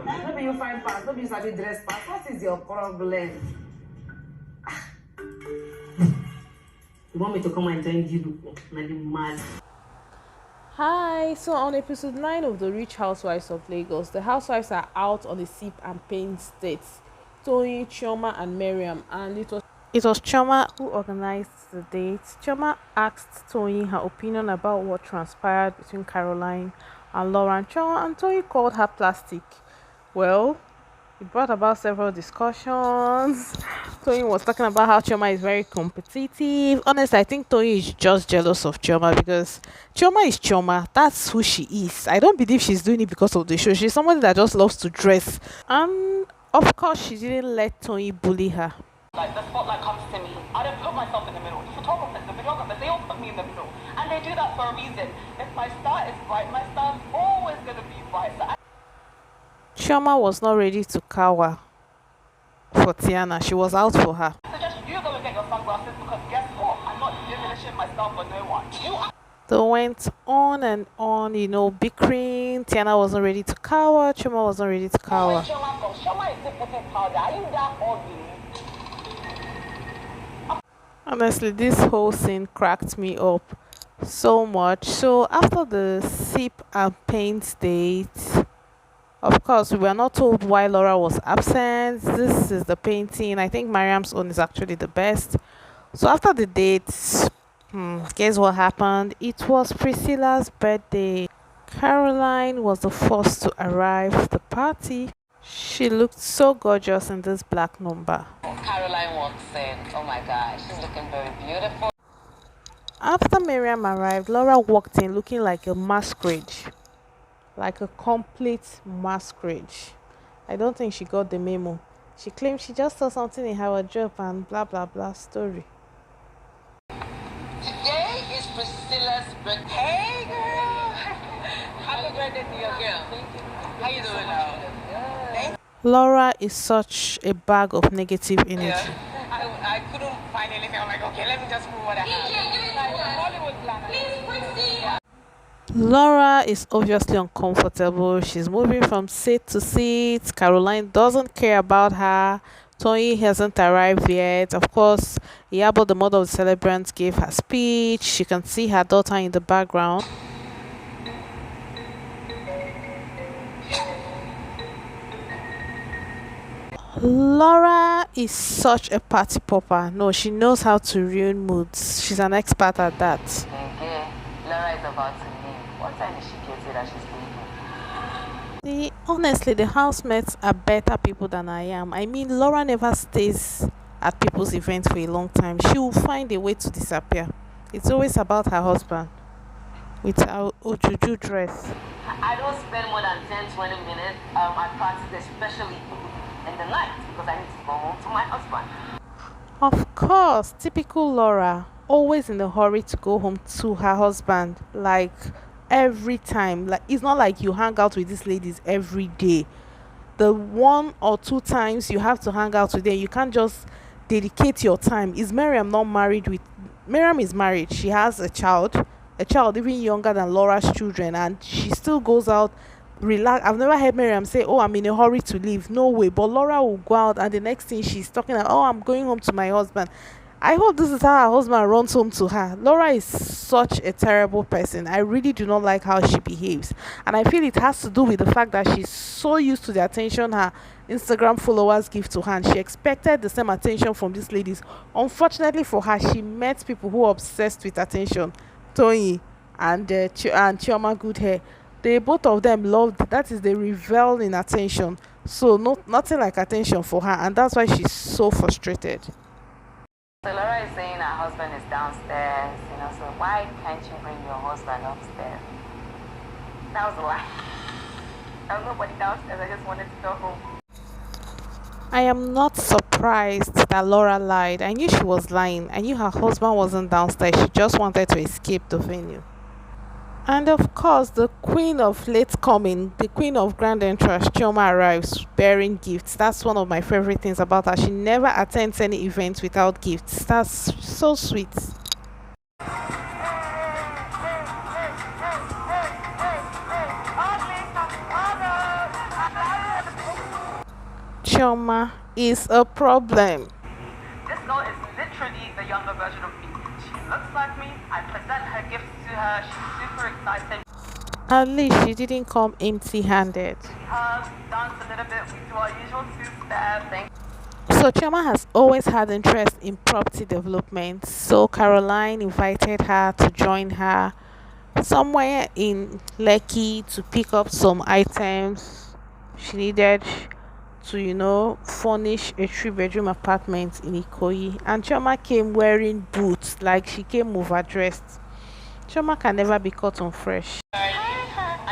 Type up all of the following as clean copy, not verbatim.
Maybe you find pass, maybe you sabi dress pass. What is your problem? You want me to come and join you? Mad. Hi, so on episode 9 of The Rich Housewives of Lagos, the housewives are out on a sip and paint dates. Tony, Chioma, and Miriam, and it was Chioma who organized the date. Chioma asked Tony her opinion about what transpired between Caroline and Laura and Chioma, and Tony called her plastic. Well, it brought about several discussions. Tony was talking about how Chioma is very competitive. Honestly, I think Tony is just jealous of Chioma because Chioma is Chioma. That's who she is. I don't believe she's doing it because of the show. She's someone that just loves to dress. And of course, she didn't let Tony bully her. Like the spotlight comes to me, I don't put myself in the middle. The photographers, the videographers, they all put me in the middle. And they do that for a reason. If my star is bright, my star's always going to be bright. So Chioma was not ready to cower for Tiana. She was out for her. I suggest you go and get your sunglasses because guess what? I'm not diminishing myself for no one. They went on and on, bickering. Tiana wasn't ready to cower. Chioma wasn't ready to cower. Shoma is putting powder. Are you that ugly? Honestly, this whole scene cracked me up so much. So after the sip and paint date, of course, we were not told why Laura was absent. This is the painting. I think Mariam's own is actually the best. So after the date, guess what happened? It was Priscilla's birthday. Caroline was the first to arrive at the party. She looked so gorgeous in this black number. Caroline walks in. Oh my gosh, she's looking very beautiful. After Miriam arrived, Laura walked in looking like a masquerade. Like a complete masquerade. I don't think she got the memo. She claimed she just saw something in her wardrobe and blah blah blah story. Today is Priscilla's birthday. Hey girl! Happy birthday to your girl. How you doing now? Laura is such a bag of negative energy. Yeah. I couldn't find anything. I'm like, okay, let me just put what I have. Laura is obviously uncomfortable. She's moving from seat to seat. Caroline doesn't care about her. Tony hasn't arrived yet. Of course, Iyabo, the mother of the celebrants, gave her speech. She can see her daughter in the background. Laura is such a party popper. No, she knows how to ruin moods. She's an expert at that. Laura is about to leave. What time is she getting that she's leaving? Honestly, the housemates are better people than I am. I mean, Laura never stays at people's events for a long time. She will find a way to disappear. It's always about her husband with her ojuju dress. I don't spend more than 10-20 minutes at parties, especially in the night, because I need to go home to my husband. Of course, typical Laura, always in a hurry to go home to her husband, like every time. Like, it's not like you hang out with these ladies every day. The 1 or 2 times you have to hang out with them, you can't just dedicate your time. Is Miriam not married? Miriam is married. She has a child even younger than Laura's children, and she still goes out relax. I've never heard Miriam say, oh, I'm in a hurry to leave. No way. But Laura will go out, and the next thing she's talking about, oh, I'm going home to my husband. I hope this is how her husband runs home to her. Laura is such a terrible person. I really do not like how she behaves, and I feel it has to do with the fact that she's so used to the attention her Instagram followers give to her, and she expected the same attention from these ladies. Unfortunately for her, she met people who are obsessed with attention. Tony and Chioma Goodhair. They both of them loved that. Is they revel in attention. So nothing like attention for her, and that's why she's so frustrated. So Laura is saying her husband is downstairs, so why can't you bring your husband upstairs? That was a lie. There was nobody downstairs, I just wanted to go home. I am not surprised that Laura lied. I knew she was lying. I knew her husband wasn't downstairs. She just wanted to escape the venue. And of course, the queen of late coming, the queen of grand entrance, Chioma, arrives bearing gifts. That's one of my favorite things about her. She never attends any event without gifts. That's so sweet. Chioma is a problem. This girl is literally the younger version of me. She looks like me. I present her gifts to her. She's super excited. At least she didn't come empty-handed. We hug, dance a little bit. We do our usual two-step thing. So Chioma has always had interest in property development. So Caroline invited her to join her somewhere in Lekki to pick up some items she needed to, furnish a 3-bedroom apartment in Ikoyi. And Chioma came wearing boots, like she came overdressed. Chioma can never be caught on fresh. I'm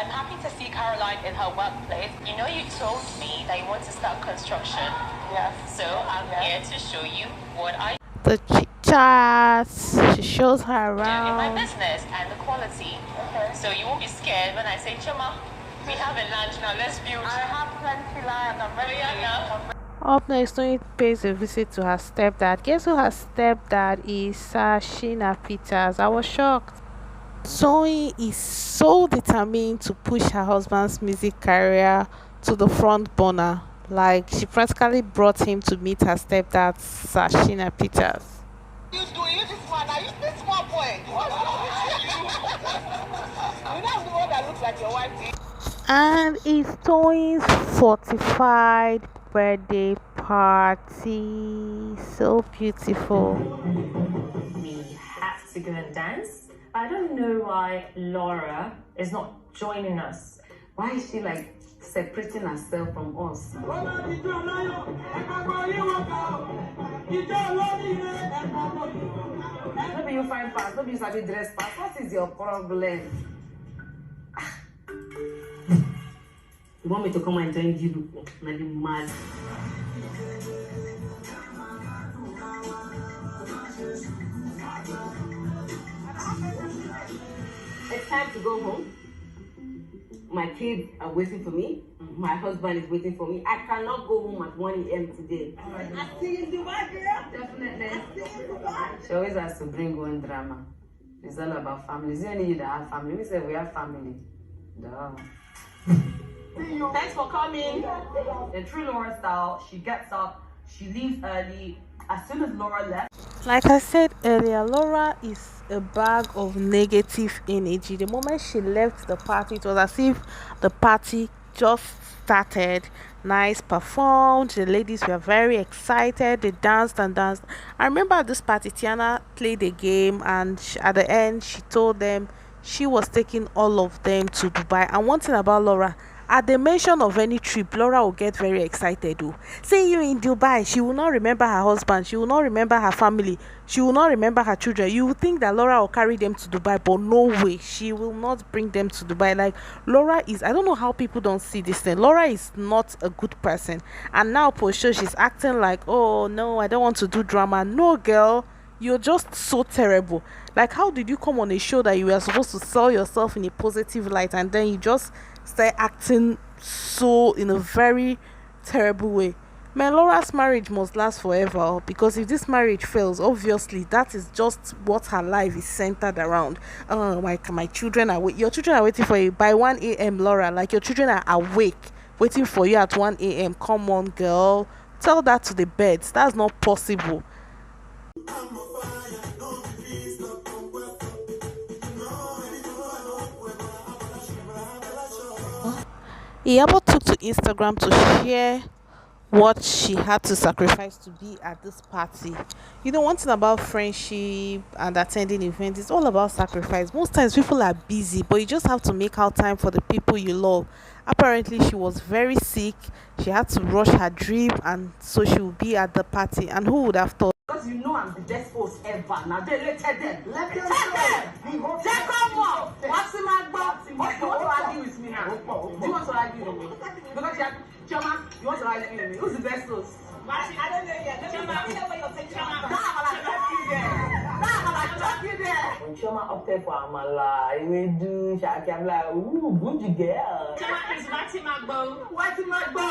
happy to see Caroline in her workplace. You know, you told me that you want to start construction. Yes. So I'm here to show you what I The chit chats, she shows her do in my around. business and the quality. Okay. So you won't be scared when I say, Choma, we have a lunch now, let's build. I have plenty land. I'm ready Yeah, Up next, Tony pays a visit to her stepdad. Guess who her stepdad is? Shina Peters. I was shocked. Zoe is so determined to push her husband's music career to the front burner. Like, she practically brought him to meet her stepdad, Shina Peters. You doing this one? Are you this small boy? What's wrong with you? You know the one that looks like your wife. And it's Tony's 45th birthday party. So beautiful. We have to go and dance. I don't know why Laura is not joining us. Why is she like separating herself from us? Maybe you find fast, maybe you sabi dress fast. What is your problem? You want me to come and join you? Like mad. It's time to go home. My kids are waiting for me. My husband is waiting for me. I cannot go home at 1 a.m. today. I see you in Dubai, girl. Definitely. I see you in Dubai. She always has to bring one drama. It's all about family. It's only you that have family. We say we have family. Duh. Thanks for coming. In true Laura style, she gets up, she leaves early. As soon as Laura left, Like I said earlier, Laura is a bag of negative energy. The moment she left the party, it was as if the party just started. Nice performed. The ladies were very excited. They danced and danced. I remember at this party, Tiana played a game, and at the end, she told them she was taking all of them to Dubai. And one thing about Laura, at the mention of any trip, Laura will get very excited. Oh, seeing you in Dubai, she will not remember her husband, she will not remember her family, she will not remember her children. You would think that Laura will carry them to Dubai, but no way, she will not bring them to Dubai. Like, Laura is, I don't know how people don't see this thing. Laura is not a good person. And now, for sure, she's acting like, oh no, I don't want to do drama. No, girl, you're just so terrible. Like, how did you come on a show that you were supposed to sell yourself in a positive light, and then you just start acting so in a very terrible way? Man, Laura's marriage must last forever, because if this marriage fails, obviously that is just what her life is centered around. My children are your children are waiting for you by 1 a.m. Laura, like your children are awake waiting for you at 1 a.m. Come on, girl, tell that to the birds. That's not possible. Iyabo took to Instagram to share what she had to sacrifice to be at this party. You know, one thing about friendship and attending events, it's all about sacrifice. Most times people are busy, but you just have to make out time for the people you love. Apparently, she was very sick. She had to rush her drip, and so she would be at the party. And who would have thought? because you know I'm the best host ever. Now they let them. Let them. Take over. What's in my box? You want to argue with me now? Do you want to argue with me? Because you're Chama, you want to argue with me? Who's the best host? I don't know yet. Chama, you know what you're saying, Chama. When Chama opted for Amala, we do Shaki. I'm like, ooh, good girl. Chama is Watty Magbo. Watty Magbo.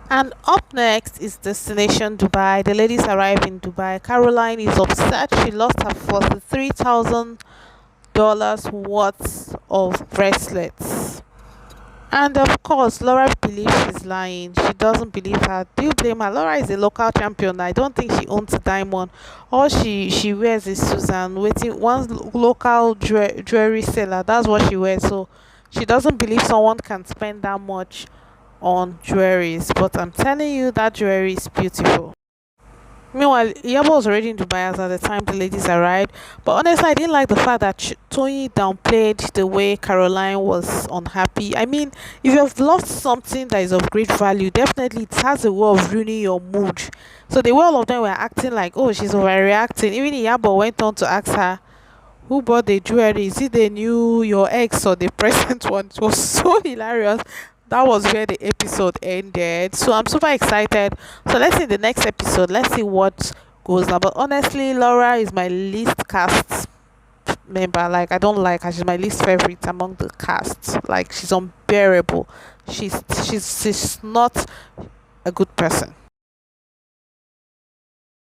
And up next is Destination Dubai. The ladies arrive in Dubai. Caroline is upset. She lost her $43,000 worth of bracelets. And of course, Laura believes she's lying. She doesn't believe her. Do you blame her? Laura is a local champion. I don't think she owns a diamond. All she wears is Susan. Waiting one local jewelry seller. That's what she wears. So she doesn't believe someone can spend that much on jewelries. But I'm telling you, that jewelry is beautiful. Meanwhile, Iyabo was already in Dubai as at the time the ladies arrived. But honestly, I didn't like the fact that Tony downplayed the way Caroline was unhappy. I mean, if you have lost something that is of great value, definitely it has a way of ruining your mood. So the way all of them were acting like, oh, she's overreacting. Even Iyabo went on to ask her, who bought the jewelry? Is it the new your ex or the present one? It was so hilarious. That was where the episode ended. So I'm super excited. So let's see the next episode. Let's see what goes on. But honestly, Laura is my least cast member. Like I don't like her. She's my least favorite among the cast. Like she's unbearable. She's not a good person.